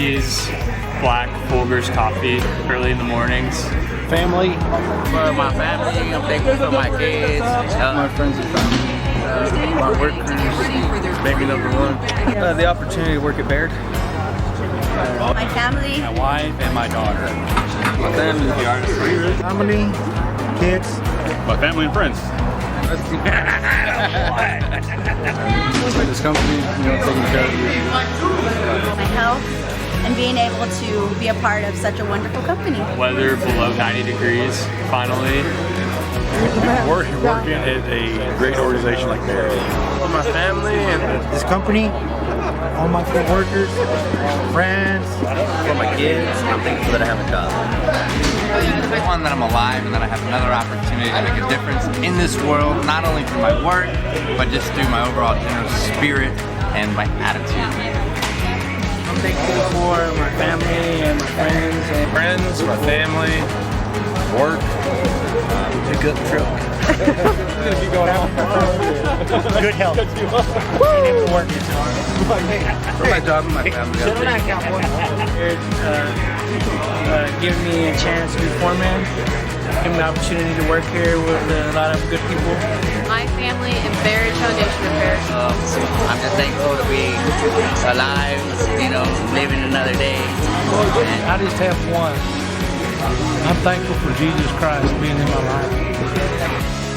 Bailey's Black Folgers coffee early in the mornings. Family. For my family, I'm thankful for my kids, My friends and family. my workers, baby number one. The opportunity to work at Baird. My family. My wife and my daughter. My family, the artist. Family, kids. My family and friends. This company, taking care of you. My health. And being able to be a part of such a wonderful company. Weather below 90 degrees, finally. Working at a great organization like Baird. For my family and This company, all my coworkers, friends. for my kids, I'm thankful that I have a job. One, that I'm alive and that I have another opportunity to make a difference in this world, not only through my work, but just through my overall general spirit and my attitude. I'm thankful for my family and my friends. My family, work, pick up truck. Good health. Being able to work is hard. For my job and my family. Giving me a chance to be foreman. Giving me the opportunity to work here with a lot of good people. My family and Baird Foundation Repair. I'm just thankful to be alive, living another day. I just have one. I'm thankful for Jesus Christ being in my life.